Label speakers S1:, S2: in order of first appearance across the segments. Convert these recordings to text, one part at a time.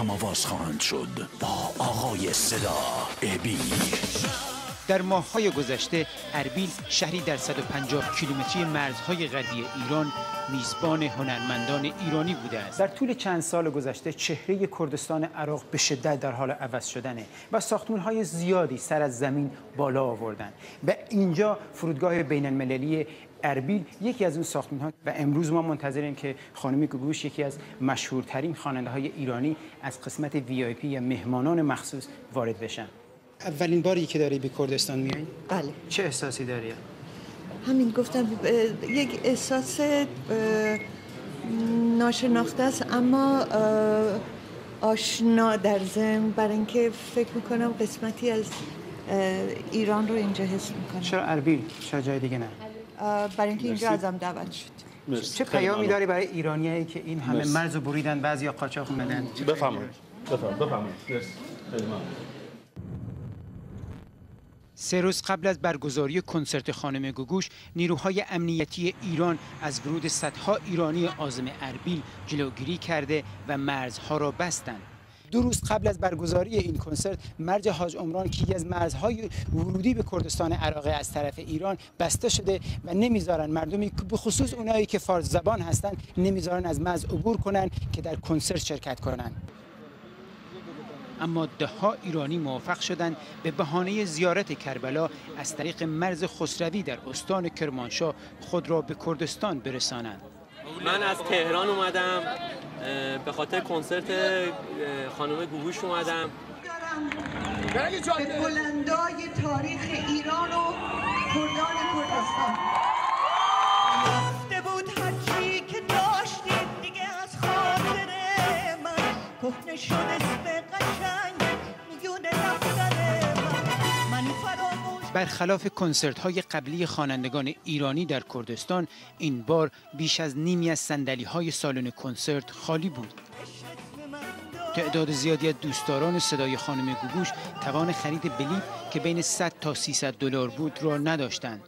S1: هم‌آواز خواهند شد با آقای صدا ابی.
S2: در ماه‌های گذشته اربیل شهری در 150 کیلومتری مرزهای غربی ایران میزبان هنرمندان ایرانی بوده است. در طول چند سال گذشته چهره کردستان عراق به شدت در حال عوض شدنه و ساختمان‌های زیادی سر از زمین بالا آوردن و اینجا فرودگاه بین‌المللی اربیل یکی از اون ساختمان‌ها و امروز ما منتظریم که خانم گوگوش یکی از مشهورترین خواننده‌های ایرانی از قسمت VIP یا مهمانان مخصوص وارد بشن. اولین باری که داری به کردستان میای؟
S3: بله.
S2: چه احساسی داری؟
S3: همین گفتم یک احساس ناشناخته است اما آشنا در ذهن، برای اینکه فکر میکنم قسمتی از ایران رو اینجا حس میکنم.
S2: چرا اربیل؟ چرا جای دیگه نه؟
S3: برای اینکه اینجا ازم دعوت شد.
S2: چه پیامی داری برای ایرانیایی که این همه مرز رو بریدن، بعضیا قاچاق اومدن؟
S4: بفهمید.
S2: 3 روز قبل از برگزاری کنسرت خانم گوگوش، نیروهای امنیتی ایران از ورود صدها ایرانی عازم اربیل جلوگیری کرده و مرزها را بستند. 2 روز قبل از برگزاری این کنسرت، مرج حاج عمران که یکی از مرزهای ورودی به کردستان عراق از طرف ایران بسته شده و نمیذارن مردمی، به خصوص اونایی که فارس زبان هستند، نمیذارن از مرز عبور کنن که در کنسرت شرکت کنن. اما ده‌ها ایرانی موفق شدند به بهانه زیارت کربلا از طریق مرز خسروی در استان کرمانشاه خود را به کردستان برسانند.
S5: من از تهران اومدم به خاطر کنسرت خانم گوگوش اومدم.
S6: به بلندای تاریخ ایران و کردان کردستان. رفته بود هرچی که داشتیم دیگه از خاطر من، کهنه شد اسم قشنگ میگونه رفتن من فراموش.
S2: برخلاف کنسرت‌های قبلی خوانندگان ایرانی در کردستان، این بار بیش از نیمی از صندلی‌های سالن کنسرت خالی بود. تعداد زیادی از دوستداران صدای خانم گوگوش توان خرید بلیط که بین 100 تا 300 دلار بود را نداشتند.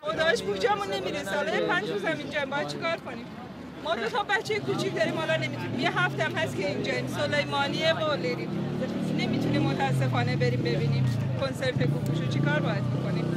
S7: ما داشت بودجه‌مون نمیرسه، حالا 5 روز هم اینجا باید چیکار کنیم؟ ما 2 تا بچه کوچیک داریم، حالا نمیتونیم. یه هفته هم هست که اینجاییم، سلیمانیه بالریم. نمیتونیم متاسفانه بریم ببینیم کنسرت گوگوشو. چیکار باید بکنیم؟